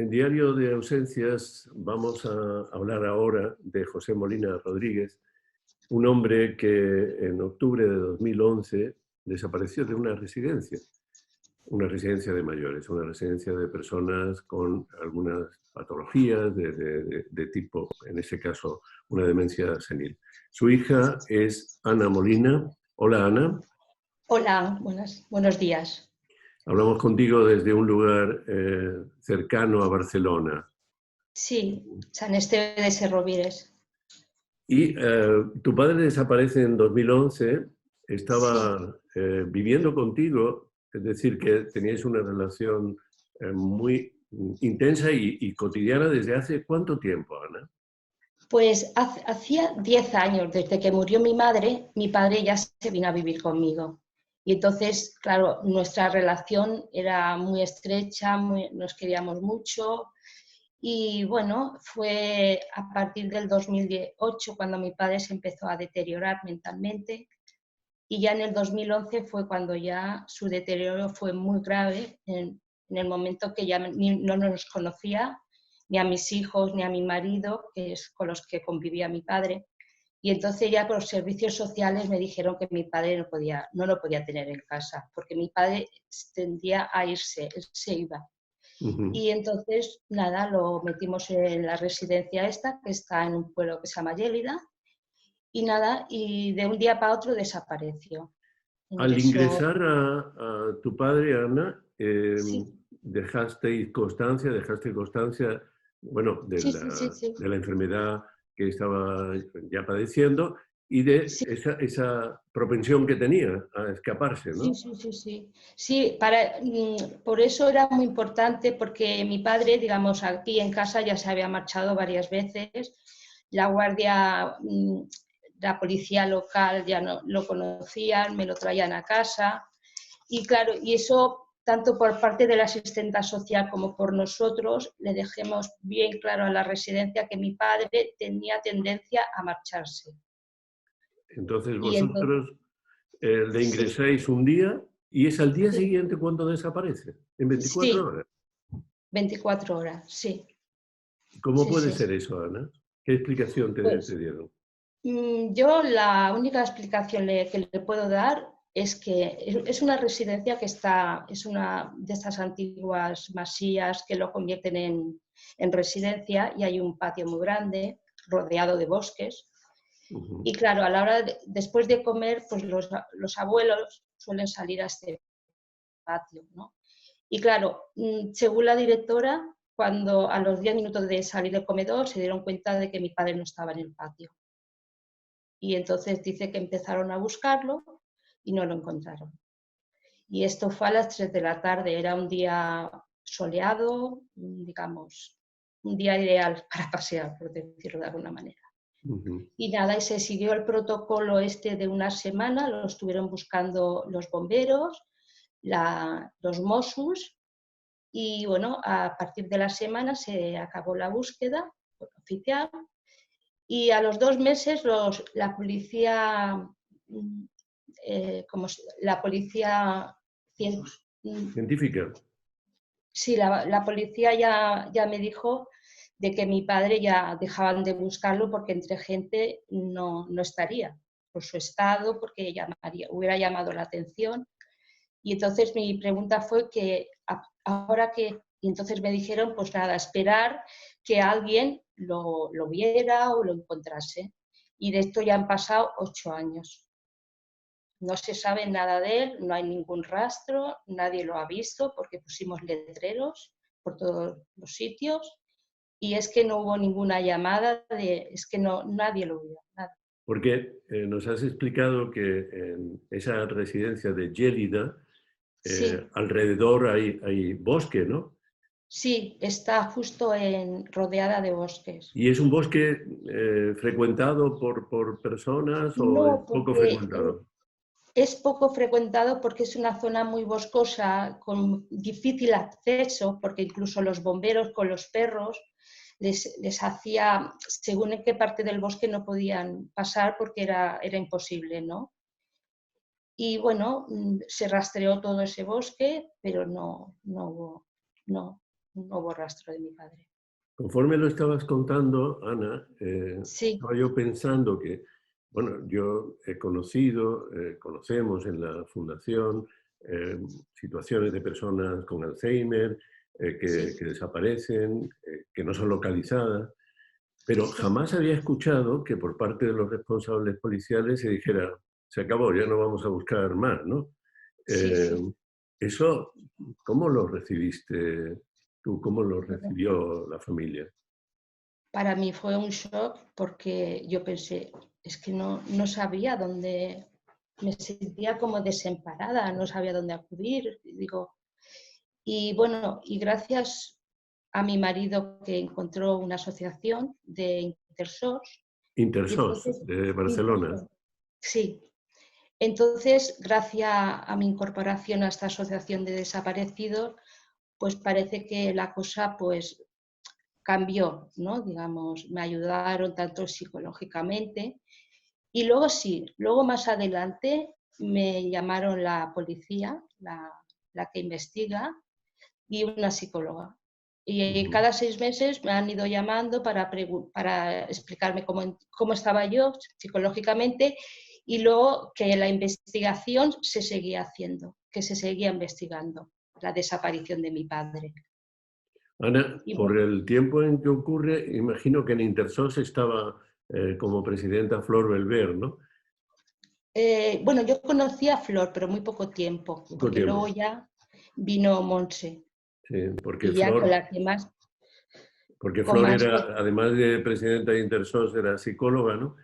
En Diario de Ausencias vamos a hablar ahora de José Molina Rodríguez, un hombre que en octubre de 2011 desapareció de una residencia de mayores, una residencia de personas con algunas patologías de tipo, en ese caso, una demencia senil. Su hija es Ana Molina. Hola, Ana. Hola, buenos días. Hablamos contigo desde un lugar cercano a Barcelona. Sí, San Esteve de Serrovires. Y tu padre desaparece en 2011, Sí, estaba viviendo contigo, es decir, que teníais una relación muy intensa y cotidiana desde hace ¿cuánto tiempo, Ana? pues hacía 10 años desde que murió mi madre, mi padre ya se vino a vivir conmigo. Y entonces, claro, nuestra relación era muy estrecha, nos queríamos mucho. Y bueno, fue a partir del 2008 cuando mi padre se empezó a deteriorar mentalmente. Y ya en el 2011 fue cuando ya su deterioro fue muy grave, en el momento que ya no nos conocía, ni a mis hijos, ni a mi marido, que es con los que convivía mi padre. Y entonces ya por los servicios sociales me dijeron que mi padre no lo podía tener en casa, porque mi padre tendía a irse, él se iba. Ujú. Y entonces, nada, lo metimos en la residencia esta, que está en un pueblo que se llama Yélida, y nada, y de un día para otro desapareció. Al Ingresó, ingresar a tu padre, Ana, sí, dejaste constancia, bueno, sí, sí, sí, sí, de la enfermedad que estaba ya padeciendo y de sí, esa propensión que tenía a escaparse, sí, ¿no? sí, sí, sí. Sí, por eso era muy importante, porque mi padre, digamos, aquí en casa ya se había marchado varias veces, la guardia, la policía local ya no lo conocían, me lo traían a casa, y claro, y eso tanto por parte de la asistenta social como por nosotros, le dejemos bien claro a la residencia que mi padre tenía tendencia a marcharse. Entonces Y entonces, vosotros le sí, ingresáis un día y es al día sí, siguiente cuando desaparece, en 24 sí, horas. 24 horas, sí, ¿Cómo sí, puede sí, ser sí. eso, Ana? ¿Qué explicación te Pues dieron? yo la única explicación que le puedo dar es que es una residencia que es una de estas antiguas masías que lo convierten en residencia, y hay un patio muy grande rodeado de bosques. Ujú. Y claro, a la hora después de comer, pues los abuelos suelen salir a este patio, ¿no? Y claro, según la directora, cuando a los 10 minutos de salir del comedor se dieron cuenta de que mi padre no estaba en el patio. Y entonces dice que empezaron a buscarlo y no lo encontraron. Y esto fue a las 3 de la tarde, era un día soleado, digamos, un día ideal para pasear, por decirlo de alguna manera. Ujú. Y nada, y se siguió el protocolo este de una semana, lo estuvieron buscando los bomberos, los Mossos, y bueno, a partir de la semana se acabó la búsqueda oficial, y a los 2 meses la policía, mm, la policía, Científica. sí, la policía ya me dijo de que mi padre ya dejaban de buscarlo porque entre gente no estaría, por su estado, porque hubiera llamado la atención. Y entonces mi pregunta fue que ahora que, y entonces me dijeron, pues nada, esperar que alguien lo viera o lo encontrase. Y de esto ya han pasado 8 años. No se sabe nada de él, no hay ningún rastro, nadie lo ha visto porque pusimos letreros por todos los sitios, y es que no hubo ninguna llamada, es que no, nadie lo vio. Nada. Porque nos has explicado que en esa residencia de Gélida, Sí, alrededor hay bosque, ¿no? sí, está justo rodeada de bosques. ¿Y es un bosque frecuentado por personas o es No, poco porque frecuentado? es poco frecuentado porque es una zona muy boscosa, con difícil acceso, porque incluso los bomberos con los perros les hacía, según en qué parte del bosque no podían pasar porque era imposible, ¿no? Y bueno, se rastreó todo ese bosque, pero no hubo, no. no hubo rastro de mi padre. Conforme lo estabas contando, Ana, Sí, estaba yo pensando que, bueno, yo he conocido, conocemos en la Fundación situaciones de personas con Alzheimer sí, que desaparecen, que no son localizadas, pero sí. jamás había escuchado que por parte de los responsables policiales se dijera, se acabó, ya no vamos a buscar más, ¿no? Sí, Eh, sí. eso, ¿cómo lo recibiste tú? ¿Cómo lo Bueno, recibió la familia? para mí fue un shock porque yo pensé, es que no sabía dónde, me sentía como desemparada, no sabía dónde acudir. Y digo, y bueno, y gracias a mi marido que encontró una asociación de Intersos, y Intersos, entonces, de Barcelona. Intersos, sí. Entonces, gracias a mi incorporación a esta asociación de desaparecidos, pues parece que la cosa pues cambió, ¿no? Digamos, me ayudaron tanto psicológicamente. Y luego sí, luego más adelante me llamaron la policía, la que investiga, y una psicóloga. Y Ujú. cada 6 meses me han ido llamando para explicarme cómo estaba yo psicológicamente y luego que la investigación se seguía haciendo, que se seguía investigando la desaparición de mi padre. Ana, Y por bueno, el tiempo en que ocurre, imagino que en Intersos estaba como presidenta Flor Belver, ¿no? bueno, yo conocí a Flor, pero muy poco tiempo, Poco porque luego tiempo. ya vino Monse Sí, y ya con la que más, Porque con Flor más, era, además de presidenta de Intersos, era psicóloga, ¿no?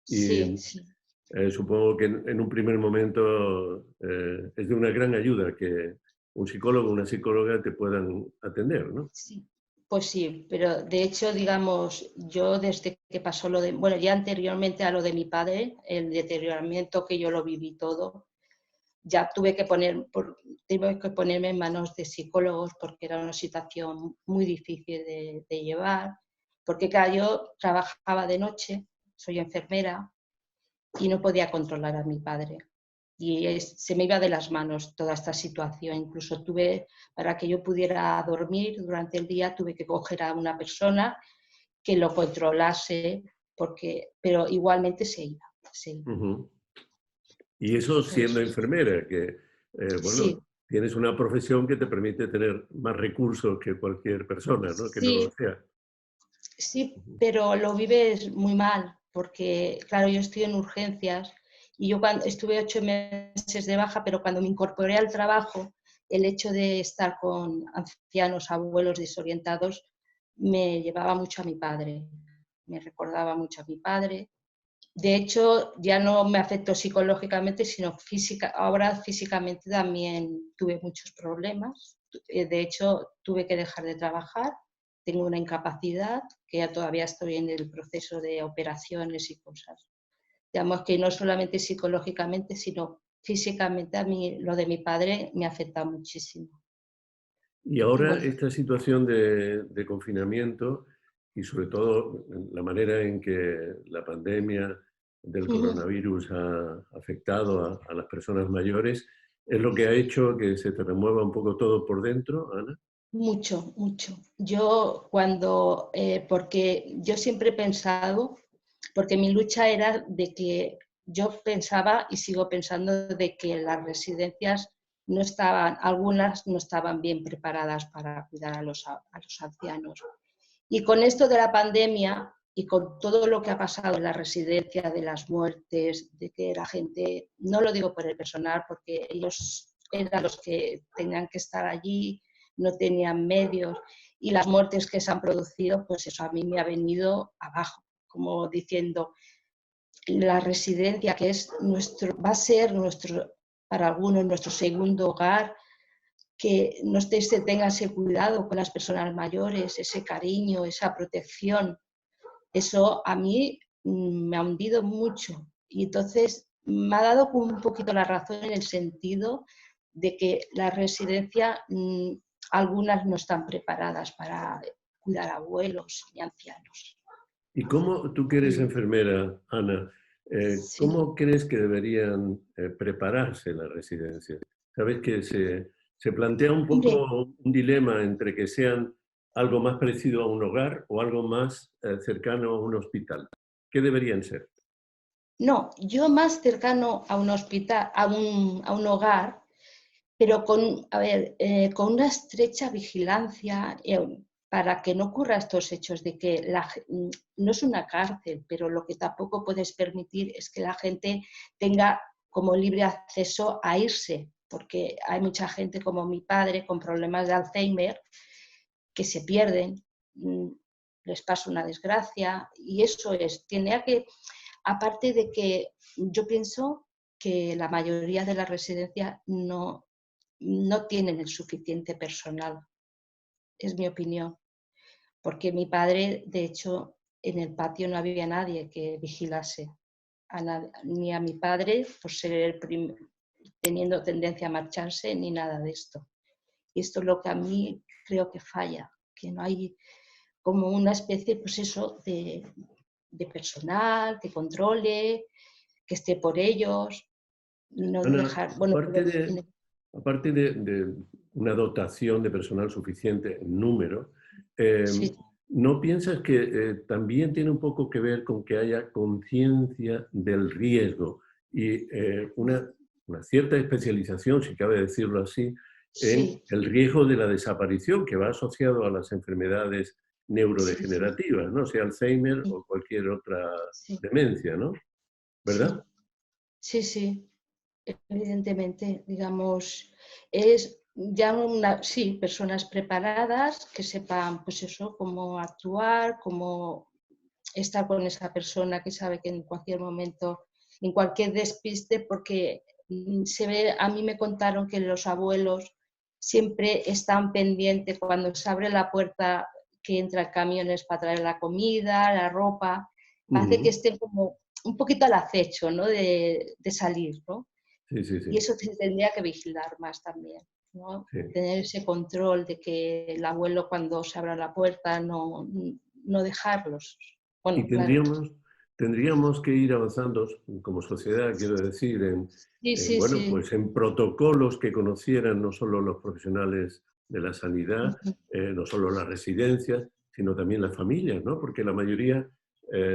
Y sí, sí. supongo que en un primer momento es de una gran ayuda que un psicólogo o una psicóloga te puedan atender, ¿no? Sí, pues sí, pero de hecho, digamos, yo desde que pasó lo de, bueno, ya anteriormente a lo de mi padre, el deterioramiento que yo lo viví todo, ya tuve que ponerme en manos de psicólogos porque era una situación muy difícil de llevar, porque claro, yo trabajaba de noche, soy enfermera y no podía controlar a mi padre y se me iba de las manos toda esta situación. Incluso tuve, para que yo pudiera dormir durante el día, tuve que coger a una persona que lo controlase, pero igualmente se iba. Se iba. Ujú. Y eso siendo enfermera, que, Sí, bueno, tienes una profesión que te permite tener más recursos que cualquier persona, ¿no? Que no lo sí, sea. sí, Ujú. pero lo vives muy mal, porque claro, yo estoy en urgencias y yo cuando estuve 8 meses de baja, pero cuando me incorporé al trabajo, el hecho de estar con ancianos, abuelos desorientados, me llevaba mucho a mi padre, me recordaba mucho a mi padre. De hecho, ya no me afectó psicológicamente, sino ahora físicamente también tuve muchos problemas. De hecho, tuve que dejar de trabajar, tengo una incapacidad, que ya todavía estoy en el proceso de operaciones y cosas. Digamos que no solamente psicológicamente, sino físicamente a mí lo de mi padre me afecta muchísimo. Y Y ahora bueno, esta situación de confinamiento y sobre todo la manera en que la pandemia del coronavirus ha afectado a las personas mayores, ¿es lo que ha hecho que se te remueva un poco todo por dentro, Ana? mucho, mucho. Porque yo siempre he pensado, porque mi lucha era de que yo pensaba y sigo pensando de que las residencias no estaban, algunas no estaban bien preparadas para cuidar a los ancianos. Y con esto de la pandemia y con todo lo que ha pasado en la residencia, de las muertes, de que la gente, no lo digo por el personal, porque ellos eran los que tenían que estar allí, no tenían medios, y las muertes que se han producido, pues eso a mí me ha venido abajo, como diciendo, la residencia que es va a ser nuestro, para algunos, nuestro segundo hogar, que se tenga ese cuidado con las personas mayores, ese cariño, esa protección. Eso a mí me ha hundido mucho y entonces me ha dado un poquito la razón en el sentido de que la residencia, algunas no están preparadas para cuidar a abuelos y ancianos. ¿Y cómo, tú que eres Y, enfermera, Ana, sí, cómo crees que deberían prepararse las residencias? Sabes que se plantea un hombre, poco un dilema entre que sean algo más parecido a un hogar o algo más cercano a un hospital? ¿Qué deberían ser? No, yo más cercano a un hospital, a un hogar, pero con, a ver, con una estrecha vigilancia para que no ocurra estos hechos de que no es una cárcel, pero lo que tampoco puedes permitir es que la gente tenga como libre acceso a irse, porque hay mucha gente como mi padre con problemas de Alzheimer que se pierden, les pasa una desgracia y eso es, tiene que, aparte de que yo pienso que la mayoría de las residencias no tienen el suficiente personal, es mi opinión, porque mi padre, de hecho, en el patio no había nadie que vigilase, ni a mi padre por ser teniendo tendencia a marcharse, ni nada de esto. Y esto es lo que a mí creo que falla, que no hay como una especie, pues eso, de personal que controle, que esté por ellos, y no Ana, dejar, bueno, pero, aparte de una dotación de personal suficiente en número, eh, sí, ¿no piensas que también tiene un poco que ver con que haya conciencia del riesgo y una cierta especialización, si cabe decirlo así, en sí, el riesgo de la desaparición que va asociado a las enfermedades sí, sí, neurodegenerativas, ¿no? Sea Alzheimer sí, o cualquier otra sí, demencia, ¿no? ¿Verdad? sí, sí, sí. Evidentemente, digamos, es ya sí, personas preparadas que sepan, pues eso, cómo actuar, cómo estar con esa persona que sabe que en cualquier momento, en cualquier despiste, porque se ve, a mí me contaron que los abuelos siempre están pendientes cuando se abre la puerta que entran camiones para traer la comida, la ropa, hace que Ujú. estén como un poquito al acecho, ¿no? de salir, ¿no? Sí, sí, Y sí. eso se tendría que vigilar más también, ¿no? Sí. Tener ese control de que el abuelo cuando se abra la puerta no dejarlos. Y Bueno, claro. tendríamos que ir avanzando como sociedad, quiero decir, Sí, sí, bueno, sí. pues en protocolos que conocieran no solo los profesionales de la sanidad, Ujú, no solo las residencias, sino también las familias, ¿no? Porque la mayoría,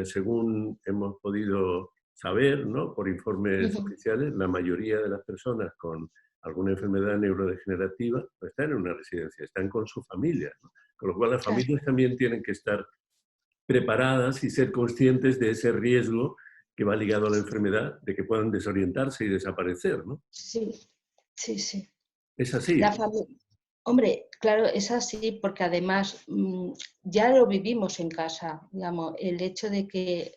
según hemos podido saber, ¿no? Por informes ujú. oficiales, la mayoría de las personas con alguna enfermedad neurodegenerativa no están en una residencia, están con su familia, ¿no? Con lo cual las Claro. familias también tienen que estar preparadas y ser conscientes de ese riesgo que va ligado a la enfermedad, de que puedan desorientarse y desaparecer, ¿no? Sí, sí, sí. Es La así. familia. Hombre, claro, es así porque además ya lo vivimos en casa, digamos, el hecho de que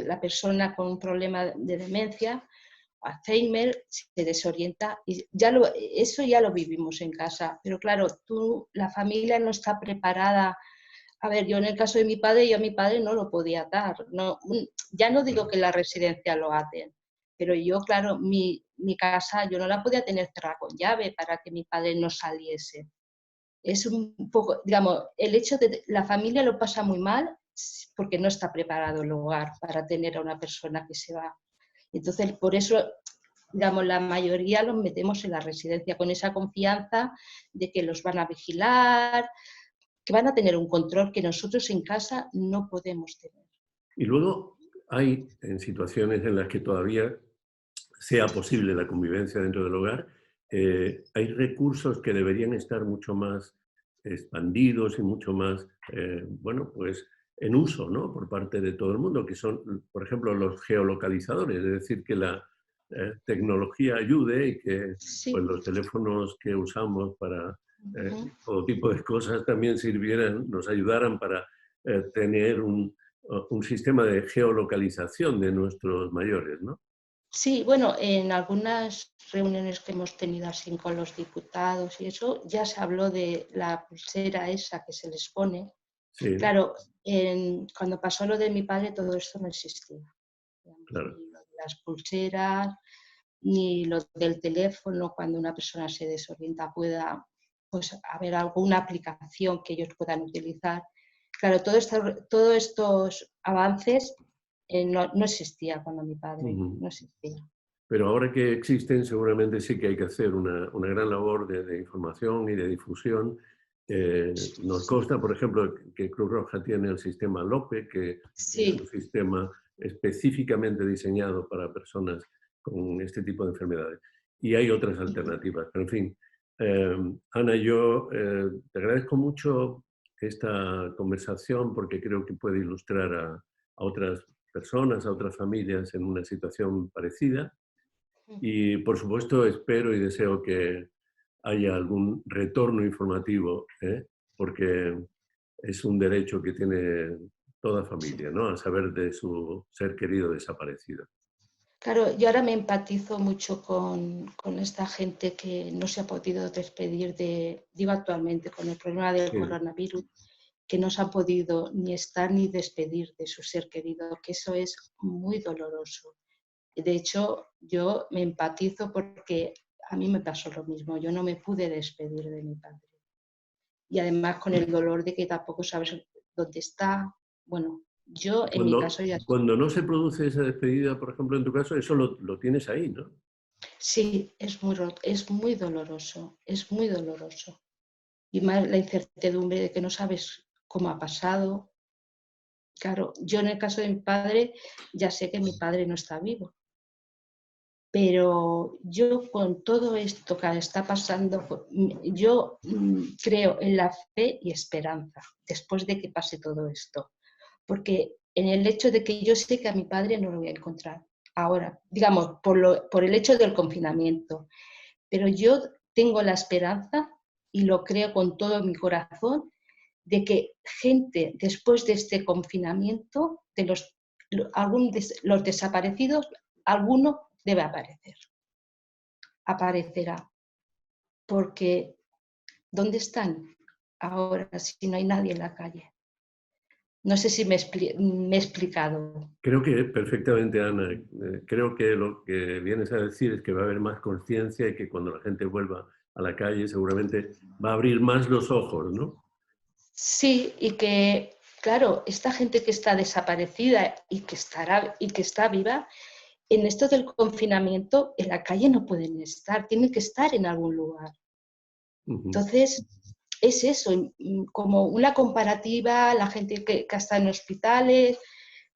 la persona con un problema de demencia, Alzheimer, se desorienta y eso ya lo vivimos en casa, pero claro, la familia no está preparada. A ver, yo en el caso de mi padre, yo a mi padre no lo podía atar. No, ya no digo Claro. que la residencia lo aten, pero yo, claro, mi casa yo no la podía tener cerrada con llave para que mi padre no saliese. Es un poco, digamos, el hecho de la familia lo pasa muy mal porque no está preparado el hogar para tener a una persona que se va. Entonces, por eso, digamos, la mayoría los metemos en la residencia con esa confianza de que los van a vigilar, que van a tener un control que nosotros en casa no podemos tener. Y luego hay en situaciones en las que todavía sea posible la convivencia dentro del hogar, hay recursos que deberían estar mucho más expandidos y mucho más, bueno, pues en uso, ¿no? Por parte de todo el mundo, que son, por ejemplo, los geolocalizadores, es decir, que la tecnología ayude y que pues, Sí, los teléfonos que usamos para ujú. todo tipo de cosas también sirvieran, nos ayudaran para tener un sistema de geolocalización de nuestros mayores, ¿no? Sí, bueno, en algunas reuniones que hemos tenido así con los diputados y eso, ya se habló de la pulsera esa que se les pone. Sí, Claro, cuando pasó lo de mi padre, todo esto no existía. Digamos, claro. ni lo de las pulseras, ni lo del teléfono, cuando una persona se desorienta pueda pues, haber alguna aplicación que ellos puedan utilizar. Claro, todos estos avances no existía cuando mi padre, Ujú. no existía. Pero ahora que existen, seguramente sí que hay que hacer una gran labor de información y de difusión Nos consta, por ejemplo, que Cruz Roja tiene el sistema LOPE, que Sí. es un sistema específicamente diseñado para personas con este tipo de enfermedades. Y hay otras alternativas. Pero, en fin, Ana, yo te agradezco mucho esta conversación porque creo que puede ilustrar a otras personas, a otras familias en una situación parecida. Y, por supuesto, espero y deseo que haya algún retorno informativo, porque es un derecho que tiene toda familia, ¿no? A saber de su ser querido desaparecido. Claro, yo ahora me empatizo mucho con esta gente que no se ha podido despedir digo actualmente, con el problema del coronavirus, que no se han podido ni estar ni despedir de su ser querido, que eso es muy doloroso. De hecho, yo me empatizo porque a mí me pasó lo mismo, yo no me pude despedir de mi padre. Y además con el dolor de que tampoco sabes dónde está. Bueno, yo en mi caso ya... Cuando no se produce esa despedida, por ejemplo, en tu caso, eso lo tienes ahí, ¿no? Sí, es muy doloroso, es muy doloroso. Y más la incertidumbre de que no sabes cómo ha pasado. Claro, yo en el caso de mi padre ya sé que mi padre no está vivo. Pero yo con todo esto que está pasando, yo creo en la fe y esperanza después de que pase todo esto. Porque en el hecho de que yo sé que a mi padre no lo voy a encontrar ahora, digamos, por el hecho del confinamiento. Pero yo tengo la esperanza, y lo creo con todo mi corazón, de que gente después de este confinamiento, de los desaparecidos, alguno debe aparecer. Aparecerá. Porque ¿dónde están ahora si no hay nadie en la calle? No sé si me he explicado. Creo que perfectamente, Ana. Creo que lo que vienes a decir es que va a haber más conciencia y que cuando la gente vuelva a la calle seguramente va a abrir más los ojos, ¿no? Sí, y que, claro, esta gente que está desaparecida y que está viva, en esto del confinamiento, en la calle no pueden estar, tienen que estar en algún lugar. Entonces, es eso, como una comparativa, la gente que está en hospitales,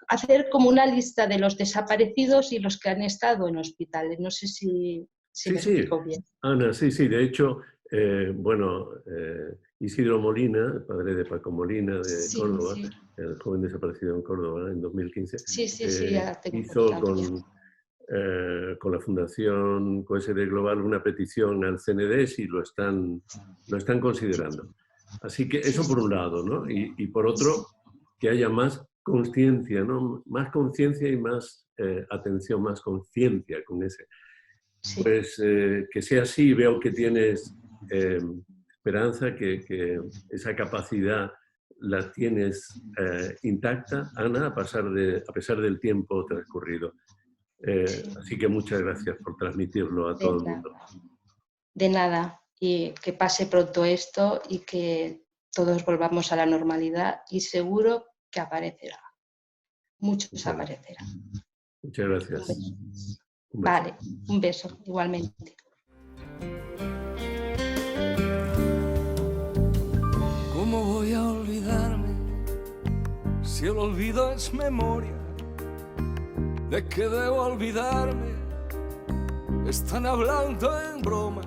hacer como una lista de los desaparecidos y los que han estado en hospitales. No sé si me explico bien. Ana, sí. De hehecho, Isidro Molina, el padre de Paco Molina de Córdoba, el joven desaparecido en Córdoba en 2015, hizo con la Fundación QSD Global una petición al CNDES y lo están considerando. Así que eso por un lado, ¿no? Y por otro, que haya más conciencia, ¿no? Más conciencia y más atención, más conciencia con ese. Pues que sea así, veo que tienes esperanza, que esa capacidad la tienes intacta, Ana, a pesar del tiempo transcurrido. Así que muchas gracias por transmitirlo a todo el mundo. De nada, y que pase pronto esto y que todos volvamos a la normalidad y seguro que aparecerá. Muchos aparecerán. Muchas gracias. Vale, un beso, igualmente. ¿Cómo voy a olvidarme si el olvido es memoria? ¿De qué debo olvidarme? Están hablando en broma.